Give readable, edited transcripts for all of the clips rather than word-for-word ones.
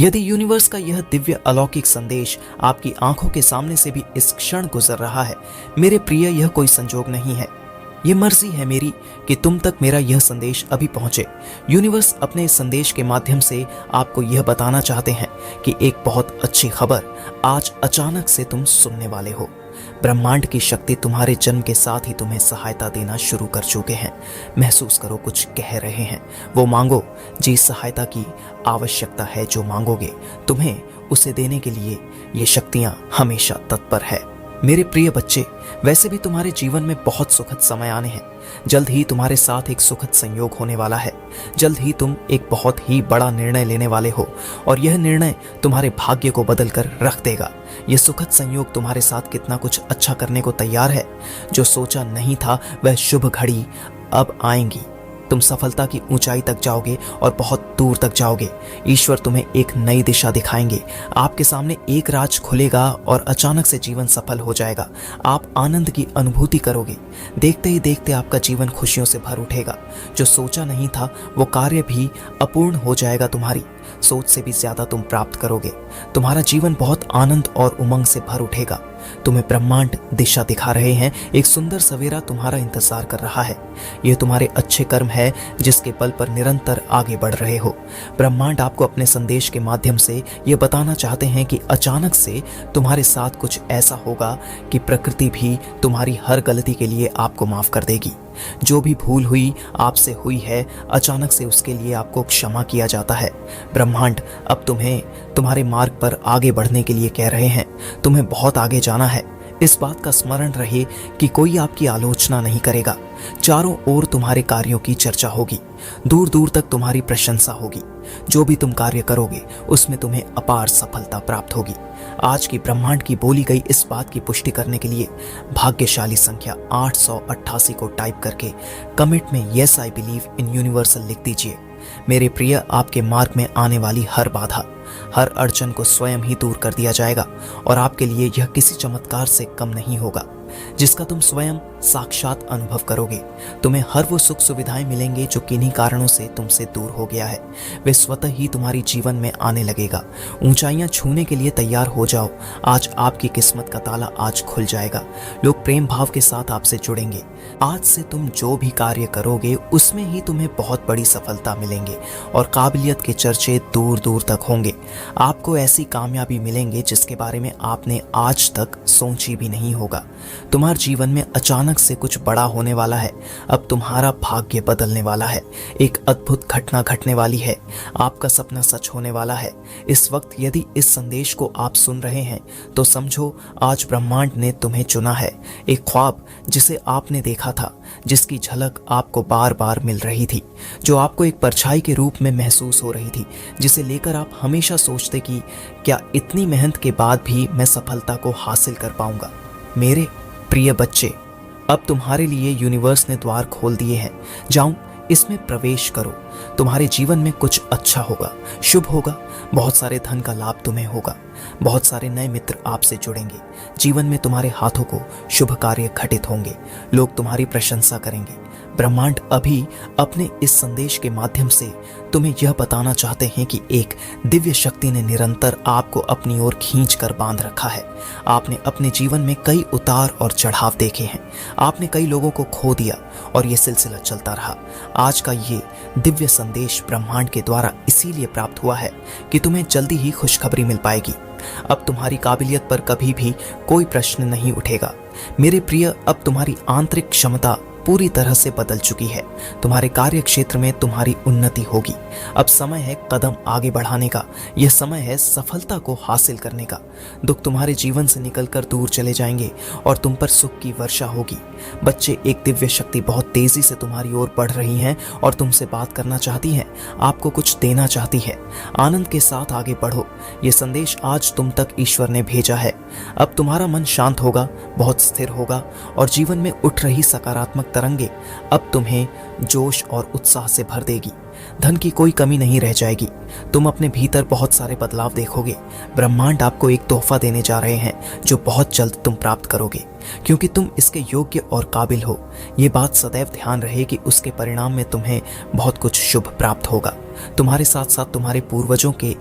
यदि यूनिवर्स का यह दिव्य अलौकिक संदेश आपकी आंखों के सामने से भी इस क्षण गुजर रहा है, मेरे प्रिय, यह कोई संजोग नहीं है। ये मर्जी है मेरी कि तुम तक मेरा यह संदेश अभी पहुंचे। यूनिवर्स अपने इस संदेश के माध्यम से आपको यह बताना चाहते हैं कि एक बहुत अच्छी खबर आज अचानक से तुम सुनने वाले हो। ब्रह्मांड की शक्ति तुम्हारे जन्म के साथ ही तुम्हें सहायता देना शुरू कर चुके हैं। महसूस करो, कुछ कह रहे हैं। वो मांगो जिस सहायता की आवश्यकता है, जो मांगोगे तुम्हें उसे देने के लिए ये शक्तियां हमेशा तत्पर है। मेरे प्रिय बच्चे, वैसे भी तुम्हारे जीवन में बहुत सुखद समय आने हैं। जल्द ही तुम्हारे साथ एक सुखद संयोग होने वाला है। जल्द ही तुम एक बहुत ही बड़ा निर्णय लेने वाले हो और यह निर्णय तुम्हारे भाग्य को बदल कर रख देगा। यह सुखद संयोग तुम्हारे साथ कितना कुछ अच्छा करने को तैयार है। जो सोचा नहीं था वह शुभ घड़ी अब आएंगी। तुम सफलता की ऊंचाई तक जाओगे और बहुत दूर तक जाओगे। ईश्वर तुम्हें एक नई दिशा दिखाएंगे। आपके सामने एक राज खुलेगा और अचानक से जीवन सफल हो जाएगा। आप आनंद की अनुभूति करोगे। देखते ही देखते आपका जीवन खुशियों से भर उठेगा। जो सोचा नहीं था वो कार्य भी अपूर्ण हो जाएगा। तुम्हारी सोच से भी ज्यादा तुम प्राप्त करोगे। तुम्हारा जीवन बहुत आनंद और उमंग से भर उठेगा। तुम्हें ब्रह्मांड दिशा दिखा रहे हैं। एक सुंदर सवेरा तुम्हारा इंतजार कर रहा है। यह तुम्हारे अच्छे कर्म है जिसके बल पर निरंतर आगे बढ़ रहे हो। ब्रह्मांड आपको अपने संदेश के माध्यम से यह बताना चाहते हैं कि अचानक से तुम्हारे साथ कुछ ऐसा होगा कि प्रकृति भी तुम्हारी हर गलती के लिए आपको माफ कर देगी। जो भी भूल हुई आपसे हुई है, अचानक से उसके लिए आपको क्षमा किया जाता है। ब्रह्मांड अब तुम्हें तुम्हारे मार्ग पर आगे बढ़ने के लिए कह रहे हैं। तुम्हें बहुत आगे जाना है। इस बात का स्मरण रहे कि कोई आपकी आलोचना नहीं करेगा। चारों ओर तुम्हारे कार्यों की चर्चा होगी। दूर दूर तक तुम्हारी प्रशंसा होगी। जो भी तुम कार्य करोगे उसमें तुम्हें अपार सफलता प्राप्त होगी। आज की ब्रह्मांड की बोली गई इस बात की पुष्टि करने के लिए भाग्यशाली संख्या 888 को टाइप करके कमेंट में yes I believe in universal लिख दीजिए। मेरे प्रिय, आपके मार्ग में आने वाली हर बाधा, हर अड़चन को स्वयं ही दूर कर दिया जाएगा और आपके लिए यह किसी चमत्कार से कम नहीं होगा जिसका तुम स्वयं साक्षात अनुभव करोगे। तुम्हें हर वो सुख सुविधाएं मिलेंगे जो किन्हीं कारणों से तुमसे दूर हो गया है। वे स्वतः ही तुम्हारी जीवन में आने लगेगा। ऊंचाइयां छूने के लिए तैयार हो जाओ। आज आपकी किस्मत का ताला आज खुल जाएगा। लोग प्रेम भाव के साथ आपसे जुड़ेंगे। आज से तुम जो भी कार्य करोगे उसमें ही तुम्हें बहुत बड़ी सफलता मिलेंगे और काबिलियत के चर्चे दूर दूर तक होंगे। आपको ऐसी कामयाबी मिलेंगे जिसके बारे में आपने आज तक सोची भी नहीं होगा। तुम्हारे जीवन में अचानक से कुछ बड़ा होने वाला है। अब तुम्हारा भाग्य बदलने वाला है। एक अद्भुत घटना घटने वाली है। आपका सपना सच होने वाला है। इस वक्त यदि इस संदेश को आप सुन रहे हैं तो समझो आज ब्रह्मांड ने तुम्हें चुना है। एक ख्वाब जिसे आपने देखा था, जिसकी झलक आपको बार बार मिल रही थी, जो आपको एक परछाई के रूप में महसूस हो रही थी, जिसे लेकर आप हमेशा सोचते कि क्या इतनी मेहनत के बाद भी मैं सफलता को हासिल कर पाऊंगा। मेरे प्रिय बच्चे, अब तुम्हारे लिए यूनिवर्स ने द्वार खोल दिए हैं। जाओ, इसमें प्रवेश करो। तुम्हारे जीवन में कुछ अच्छा होगा, शुभ होगा। बहुत सारे धन का लाभ तुम्हें होगा। बहुत सारे नए मित्र आपसे जुड़ेंगे। जीवन में तुम्हारे हाथों को शुभ कार्य घटित होंगे। लोग तुम्हारी प्रशंसा करेंगे। ब्रह्मांड अभी अपने इस संदेश के माध्यम से तुम्हें यह बताना चाहते हैं कि एक दिव्य शक्ति ने निरंतर आपको अपनी ओर खींच कर बांध रखा है। आपने अपने जीवन में कई उतार और चढ़ाव देखे हैं। आपने कई लोगों को खो दिया और ये सिलसिला चलता रहा। आज का ये दिव्य संदेश ब्रह्मांड के द्वारा इसीलिए प्राप्त हुआ है कि तुम्हें जल्दी ही खुशखबरी मिल पाएगी। अब तुम्हारी काबिलियत पर कभी भी कोई प्रश्न नहीं उठेगा। मेरे प्रिय, अब तुम्हारी आंतरिक क्षमता पूरी तरह से बदल चुकी है। तुम्हारे कार्य क्षेत्र में तुम्हारी उन्नति होगी। अब समय है कदम आगे बढ़ाने का। यह समय है सफलता को हासिल करने का। दुख तुम्हारे जीवन से निकलकर दूर चले जाएंगे और तुम पर सुख की वर्षा होगी। बच्चे, एक दिव्य शक्ति बहुत तेजी से तुम्हारी ओर बढ़ रही है और तुमसे बात करना चाहती है, आपको कुछ देना चाहती है। आनंद के साथ आगे बढ़ो। यह संदेश आज तुम तक ईश्वर ने भेजा है। अब तुम्हारा मन शांत होगा, बहुत स्थिर होगा और जीवन में उठ रही सकारात्मक तरंगे अब तुम्हें जोश और उत्साह से भर देगी। धन की कोई कमी नहीं रह जाएगी। तुम अपने भीतर बहुत सारे बदलाव देखोगे। ब्रह्मांड आपको एक तोहफा देने जा रहे हैं जो बहुत जल्द तुम प्राप्त करोगे, क्योंकि तुम इसके योग्य और काबिल हो। ये बात सदैव ध्यान रहे कि उसके परिणाम में तुम्हें बहुत कुछ शुभ प्राप्त होगा। तुम्हारे साथ साथ तुम्हारे पूर्वजों के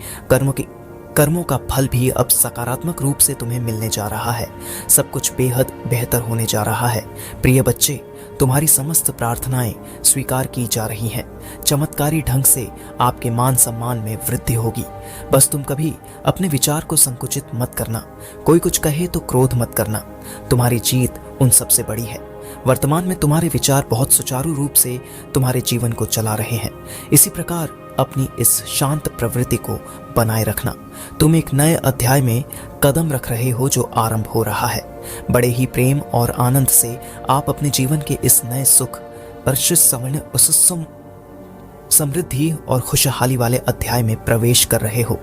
कर्मों का फल भी अब सकारात्मक रूप से तुम्हें मिलने जा रहा है। सब कुछ बेहद बेहतर होने जा रहा है। प्रिय बच्चे, तुम्हारी समस्त प्रार्थनाएं स्वीकार की जा रही हैं। चमत्कारी ढंग से आपके मान सम्मान में वृद्धि होगी। बस तुम कभी अपने विचार को संकुचित मत करना। कोई कुछ कहे तो क्रोध मत करना। तुम्हारी जीत उन सबसे बड़ी है। वर्तमान में तुम्हारे विचार बहुत सुचारू रूप से तुम्हारे जीवन को चला रहे हैं। इसी प्रकार अपनी इस शांत प्रवृत्ति को बनाए रखना। तुम एक नए अध्याय में कदम रख रहे हो जो आरंभ हो रहा है। बड़े ही प्रेम और आनंद से आप अपने जीवन के इस नए सुख, समृद्धि और खुशहाली वाले अध्याय में प्रवेश कर रहे हो।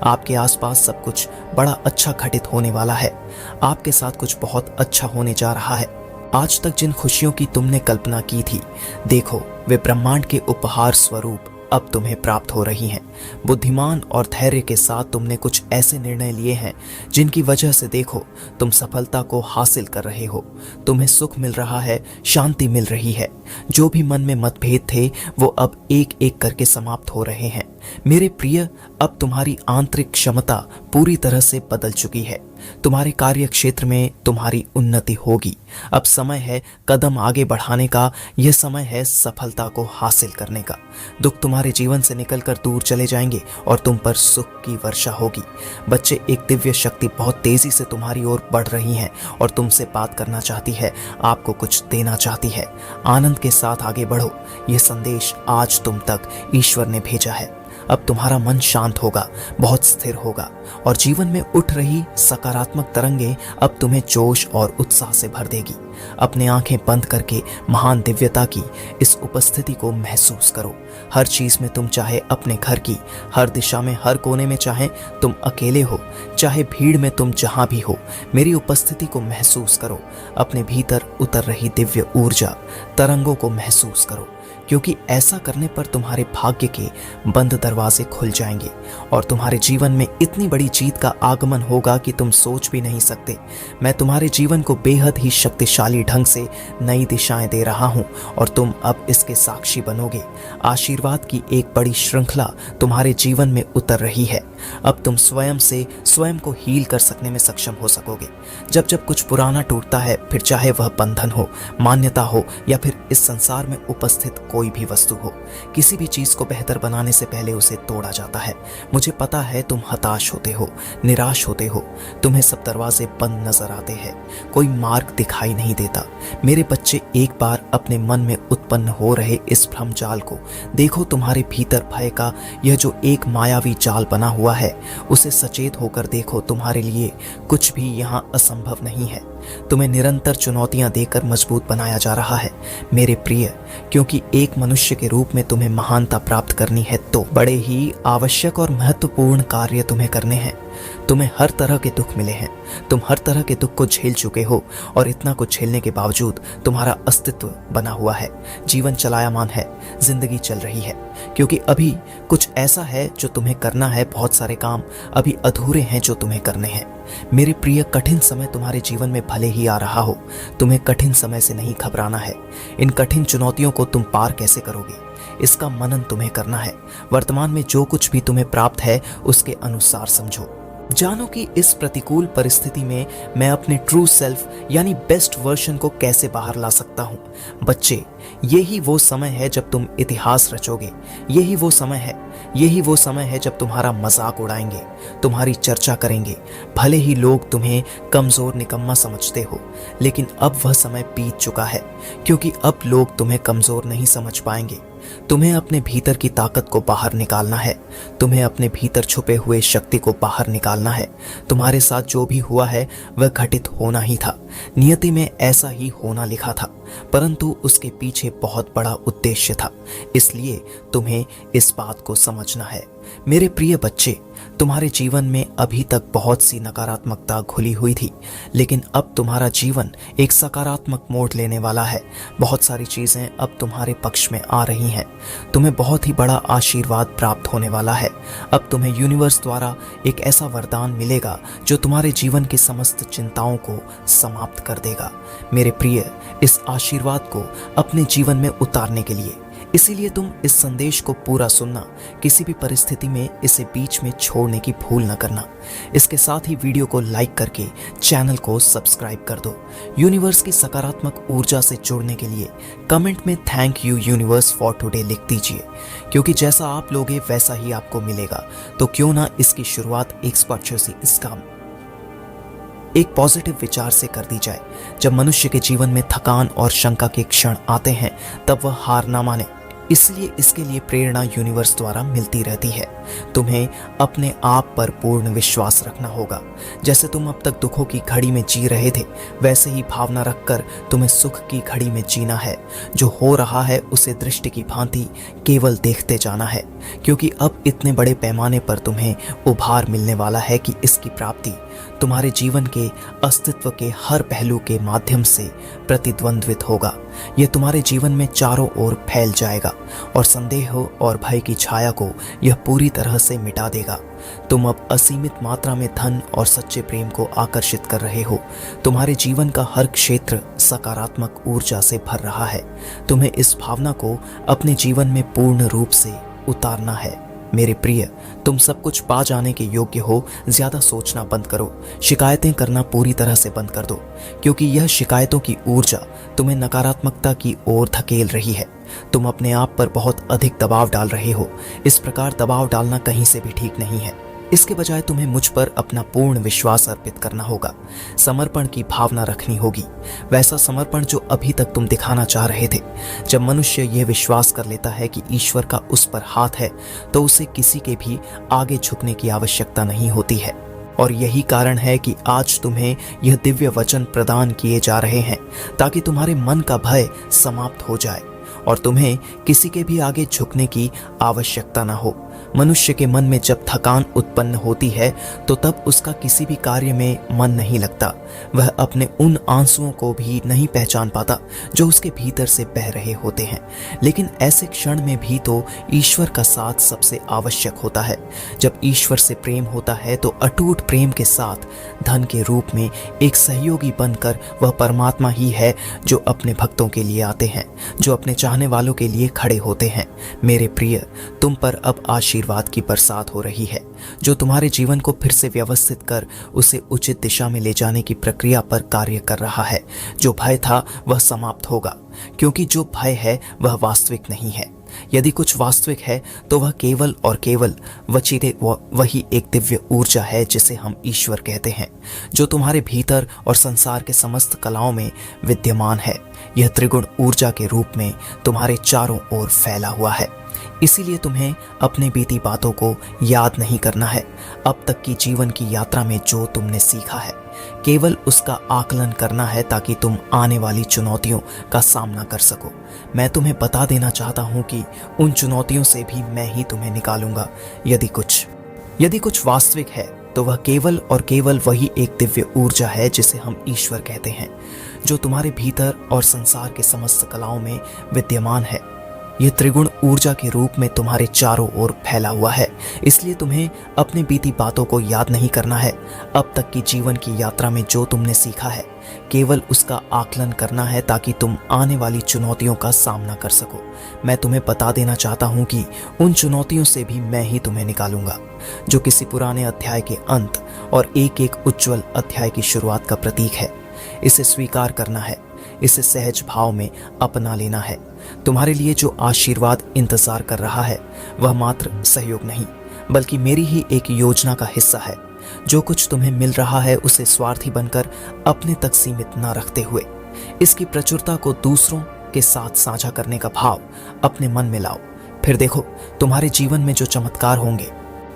आपके आसपास सब कुछ बड़ा अच्छा घटित होने वाला है। आपके साथ कुछ बहुत अच्छा होने जा रहा है। आज तक जिन खुशियों की तुमने कल्पना की थी, देखो वे ब्रह्मांड के उपहार स्वरूप अब तुम्हें प्राप्त हो रही हैं। बुद्धिमान और धैर्य के साथ तुमने कुछ ऐसे निर्णय लिए हैं जिनकी वजह से देखो तुम सफलता को हासिल कर रहे हो। तुम्हें सुख मिल रहा है, शांति मिल रही है। जो भी मन में मतभेद थे वो अब एक एक करके समाप्त हो रहे हैं। मेरे प्रिय, अब तुम्हारी आंतरिक क्षमता पूरी तरह से बदल चुकी है। तुम्हारे कार्य क्षेत्र में तुम्हारी उन्नति होगी। अब समय है कदम आगे बढ़ाने का। यह समय है सफलता को हासिल करने का। दुख तुम्हारे जीवन से निकलकर दूर चले जाएंगे और तुम पर सुख की वर्षा होगी। बच्चे, एक दिव्य शक्ति बहुत तेजी से तुम्हारी ओर बढ़ रही है और तुमसे बात करना चाहती है, आपको कुछ देना चाहती है। आनंद के साथ आगे बढ़ो। यह संदेश आज तुम तक ईश्वर ने भेजा है। अब तुम्हारा मन शांत होगा, बहुत स्थिर होगा और जीवन में उठ रही सकारात्मक तरंगे अब तुम्हें जोश और उत्साह से भर देगी। अपने आंखें बंद करके महान दिव्यता की इस उपस्थिति को महसूस करो। हर चीज में तुम, चाहे अपने घर की हर दिशा में, हर कोने में, चाहे तुम अकेले हो, चाहे भीड़ में, तुम जहां भी हो, मेरी उपस्थिति को महसूस करो। अपने भीतर उतर रही दिव्य ऊर्जा तरंगों को महसूस करो, क्योंकि ऐसा करने पर तुम्हारे भाग्य के बंद दरवाजे खुल जाएंगे और तुम्हारे जीवन में इतनी बड़ी जीत का आगमन होगा कि तुम सोच भी नहीं सकते। मैं तुम्हारे जीवन को बेहद ही शक्तिशाली ढंग से नई दिशाएं दे रहा हूं और तुम अब इसके साक्षी बनोगे। आशीर्वाद की एक बड़ी श्रृंखला तुम्हारे जीवन में उतर रही है। अब तुम स्वयं से स्वयं को हील कर सकने में सक्षम हो सकोगे। जब जब कुछ पुराना टूटता है, फिर चाहे वह बंधन हो, मान्यता हो या फिर इस संसार में उपस्थित कोई भी वस्तु हो, किसी भी चीज को बेहतर बनाने से पहले उसे तोड़ा जाता है। मुझे पता है तुम हताश होते हो, निराश होते हो, तुम्हें सब दरवाजे बंद नजर आते हैं, कोई मार्ग दिखाई नहीं देता। मेरे बच्चे, एक बार अपने मन में उत्पन्न हो रहे इस भ्रम जाल को देखो। तुम्हारे भीतर भय का यह जो एक मायावी जाल बना हुआ है, उसे सचेत होकर देखो। तुम्हारे लिए कुछ भी यहाँ असंभव नहीं है। तुम्हें निरंतर चुनौतियां देकर मजबूत बनाया जा रहा है मेरे प्रिय, क्योंकि एक मनुष्य के रूप में तुम्हें महानता प्राप्त करनी है तो बड़े ही आवश्यक और महत्वपूर्ण कार्य तुम्हें करने हैं। तुम्हें हर तरह के दुख मिले हैं, तुम हर तरह के दुख को झेल चुके हो और इतना कुछ झेलने के बावजूद तुम्हारा अस्तित्व बना हुआ है। जीवन चलायमान है, जिंदगी चल रही है, क्योंकि अभी कुछ ऐसा है जो तुम्हें करना है। बहुत सारे काम अभी अधूरे हैं जो तुम्हें करने हैं। मेरे प्रिय, कठिन समय तुम्हारे जीवन में भले ही आ रहा हो, तुम्हें कठिन समय से नहीं घबराना है। इन कठिन चुनौतियों को तुम पार कैसे करोगे, इसका मनन तुम्हें करना है। वर्तमान में जो कुछ भी तुम्हें प्राप्त है उसके अनुसार समझो। जानो कि इस प्रतिकूल परिस्थिति में मैं अपने ट्रू सेल्फ यानी बेस्ट वर्जन को कैसे बाहर ला सकता हूँ। बच्चे, यही वो समय है जब तुम इतिहास रचोगे। यही वो समय है जब तुम्हारा मजाक उड़ाएंगे, तुम्हारी चर्चा करेंगे। भले ही लोग तुम्हें कमजोर निकम्मा समझते हो, लेकिन अब वह समय बीत चुका है, क्योंकि अब लोग तुम्हें कमजोर नहीं समझ पाएंगे। तुम्हें अपने भीतर की ताकत को बाहर निकालना है। तुम्हें अपने भीतर छुपे हुए शक्ति को बाहर निकालना है। तुम्हारे साथ जो भी हुआ है वह घटित होना ही था। नियति में ऐसा ही होना लिखा था, परंतु उसके पीछे बहुत बड़ा उद्देश्य था। इसलिए तुम्हें इस बात को समझना है। मेरे प्रिय बच्चे, तुम्हारे जीवन में अभी तक बहुत सी नकारात्मकता घुली हुई थी, लेकिन अब तुम्हारा जीवन एक सकारात्मक मोड़ लेने वाला है। बहुत सारी चीजें अब तुम्हारे पक्ष में आ रही हैं। तुम्हें बहुत ही बड़ा आशीर्वाद प्राप्त होने वाला है। अब तुम्हें यूनिवर्स द्वारा एक ऐसा वरदान मिलेगा जो तुम्हारे जीवन की समस्त चिंताओं को समाप्त कर देगा। मेरे प्रिय, इस आशीर्वाद को अपने जीवन में उतारने के लिए इसीलिए तुम इस संदेश को पूरा सुनना, किसी भी परिस्थिति में इसे बीच में छोड़ने की भूल न करना। इसके साथ ही वीडियो को लाइक करके चैनल को सब्सक्राइब कर दो। यूनिवर्स की सकारात्मक ऊर्जा से जुड़ने के लिए कमेंट में thank you universe for today लिख दीजिए, क्योंकि जैसा आप लोगे वैसा ही आपको मिलेगा। तो क्यों ना इसकी शुरुआत एक स्पर्श से इस काम एक पॉजिटिव विचार से कर दी जाए। जब मनुष्य के जीवन में थकान और शंका के क्षण आते हैं तब वह हार ना माने, इसलिए इसके लिए प्रेरणा यूनिवर्स द्वारा मिलती रहती है। तुम्हें अपने आप पर पूर्ण विश्वास रखना होगा। जैसे तुम अब तक दुखों की घड़ी में जी रहे थे, वैसे ही भावना रखकर तुम्हें सुख की घड़ी में जीना है। जो हो रहा है उसे दृष्टि की भांति केवल देखते जाना है, क्योंकि अब इतने बड़े पैमाने पर तुम्हें उभार मिलने वाला है कि इसकी प्राप्ति तुम्हारे जीवन के अस्तित्व के हर पहलू के माध्यम से प्रतिद्वंद्वित होगा। यह तुम्हारे जीवन में चारों ओर फैल जाएगा और संदेह और भय की छाया को यह पूरी तरह से मिटा देगा। तुम अब असीमित मात्रा में धन और सच्चे प्रेम को आकर्षित कर रहे हो। तुम्हारे जीवन का हर क्षेत्र सकारात्मक ऊर्जा से भर रहा है। तुम्हें इस भावना को अपने जीवन में पूर्ण रूप से उतारना है। मेरे प्रिय, तुम सब कुछ पा जाने के योग्य हो। ज्यादा सोचना बंद करो, शिकायतें करना पूरी तरह से बंद कर दो, क्योंकि यह शिकायतों की ऊर्जा तुम्हें नकारात्मकता की ओर धकेल रही है। तुम अपने आप पर बहुत अधिक दबाव डाल रहे हो। इस प्रकार दबाव डालना कहीं से भी ठीक नहीं है। इसके बजाय तुम्हें मुझ पर अपना पूर्ण विश्वास अर्पित करना होगा। समर्पण की भावना रखनी होगी, वैसा समर्पण जो अभी तक तुम दिखाना चाह रहे थे। जब मनुष्य यह विश्वास कर लेता है कि ईश्वर का उस पर हाथ है, तो उसे किसी के भी आगे झुकने की आवश्यकता नहीं होती है। और यही कारण है कि आज तुम्हें यह दिव्य वचन प्रदान किए जा रहे हैं, ताकि तुम्हारे मन का भय समाप्त हो जाए और तुम्हें किसी के भी आगे झुकने की आवश्यकता न हो। मनुष्य के मन में जब थकान उत्पन्न होती है तो तब उसका किसी भी कार्य में मन नहीं लगता। वह अपने उन आंसुओं को भी नहीं पहचान पाता जो उसके भीतर से बह रहे होते हैं। लेकिन ऐसे क्षण में भी तो ईश्वर का साथ सबसे आवश्यक होता है। जब ईश्वर से प्रेम होता है तो अटूट प्रेम के साथ धन के रूप में एक सहयोगी बनकर वह परमात्मा ही है जो अपने भक्तों के लिए आते हैं, जो अपने चाहने वालों के लिए खड़े होते हैं। मेरे प्रिय, तुम पर अब आशीर्वाद की बरसात हो रही है, जो तुम्हारे जीवन को फिर से व्यवस्थित कर उसे उचित दिशा में ले जाने की प्रक्रिया पर कार्य कर रहा है। जो भय था वह समाप्त होगा, क्योंकि जो भय है वह वास्तविक नहीं है। यदि कुछ वास्तविक है तो वह केवल और केवल वही एक दिव्य ऊर्जा है जिसे हम ईश्वर कहते हैं, जो तुम्हारे भीतर और संसार के समस्त कलाओं में विद्यमान है। यह त्रिगुण ऊर्जा के रूप में तुम्हारे चारों ओर फैला हुआ है। इसीलिए तुम्हें अपने बीती बातों को याद नहीं करना है। अब तक की जीवन की यात्रा में जो तुमने सीखा है, केवल उसका आकलन करना है, ताकि तुम आने वाली चुनौतियों का सामना कर सको। मैं तुम्हें बता देना चाहता हूं कि उन चुनौतियों से भी मैं ही तुम्हें निकालूंगा। यदि कुछ वास्तविक है तो वह केवल और केवल वही एक दिव्य ऊर्जा है जिसे हम ईश्वर कहते हैं, जो तुम्हारे भीतर और संसार के समस्त कलाओं में विद्यमान है। यह त्रिगुण ऊर्जा के रूप में तुम्हारे चारों ओर फैला हुआ है। इसलिए तुम्हें अपने बीती बातों को याद नहीं करना है। अब तक की जीवन की यात्रा में जो तुमने सीखा है, केवल उसका आकलन करना है, ताकि तुम आने वाली चुनौतियों का सामना कर सको। मैं तुम्हें बता देना चाहता हूं कि उन चुनौतियों से भी मैं ही तुम्हें निकालूंगा, जो किसी पुराने अध्याय के अंत और एक एक उज्जवल अध्याय की शुरुआत का प्रतीक है। इसे स्वीकार करना है, इसे सहज भाव में अपना लेना है। तुम्हारे लिए जो आशीर्वाद इंतजार कर रहा है वह मात्र सहयोग नहीं, बल्कि मेरी ही एक योजना का हिस्सा है। जो कुछ तुम्हें मिल रहा है उसे स्वार्थी बनकर अपने तक सीमित न रखते हुए इसकी प्रचुरता को दूसरों के साथ साझा करने का भाव अपने मन में लाओ। फिर देखो, तुम्हारे जीवन में जो चमत्कार होंगे,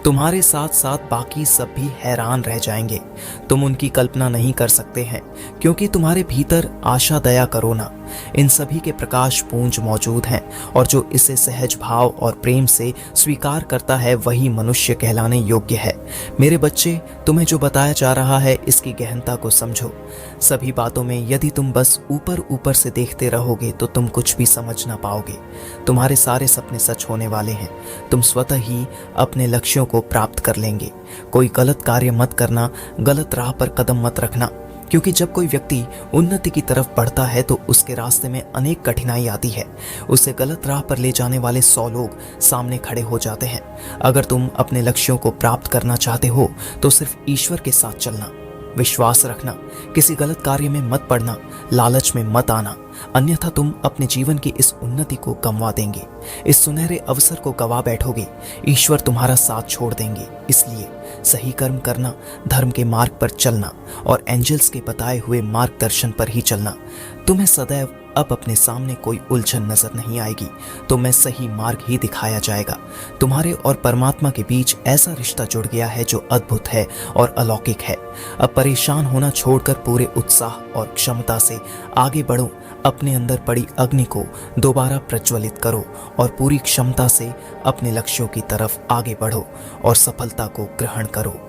तुम्हारे साथ साथ बाकी सब भी हैरान रह जाएंगे। तुम उनकी कल्पना नहीं कर सकते हैं, क्योंकि तुम्हारे भीतर आशा, दया, करुणा, इन सभी के प्रकाश पुंज मौजूद हैं। और जो इसे सहज भाव और प्रेम से स्वीकार करता है वही मनुष्य कहलाने योग्य है। मेरे बच्चे, तुम्हें जो बताया जा रहा है इसकी गहनता को समझो। सभी बातों में यदि तुम बस ऊपर ऊपर से देखते रहोगे तो तुम कुछ भी समझ ना पाओगे। तुम्हारे सारे सपने सच होने वाले हैं। तुम स्वतः ही अपने लक्ष्यों को प्राप्त कर लेंगे। कोई गलत कार्य मत करना, गलत राह पर कदम मत रखना। क्योंकि जब कोई व्यक्ति उन्नति की तरफ बढ़ता है तो उसके रास्ते में अनेक कठिनाई आती है। उसे गलत राह पर ले जाने वाले 100 लोग सामने खड़े हो जाते हैं। अगर तुम अपने लक्ष्यों को प्राप्त करना चाहते हो तो सिर्फ ईश्वर के साथ चलना, विश्वास रखना, किसी गलत कार्य में मत पड़ना, लालच में मत आना, अन्यथा तुम अपने जीवन की इस उन्नति को गंवा देंगे। इस सुनहरे अवसर को गवा बैठोगे। ईश्वर तुम्हारा साथ छोड़ देंगे। इसलिए सही कर्म करना, धर्म के मार्ग पर चलना और एंजल्स के बताए हुए मार्गदर्शन पर ही चलना। तुम्हें सदैव अब अपने सामने कोई उलझन नजर नहीं आएगी। तुम्हें सही मार्ग ही दिखाया जाएगा। तुम्हारे और परमात्मा के बीच ऐसा रिश्ता जुड़ गया है जो अद्भुत है और अलौकिक है। अब परेशान होना छोड़कर पूरे उत्साह और क्षमता से आगे बढ़ो। अपने अंदर पड़ी अग्नि को दोबारा प्रज्वलित करो और पूरी क्षमता से अपने लक्ष्यों की तरफ आगे बढ़ो और सफलता को ग्रहण करो।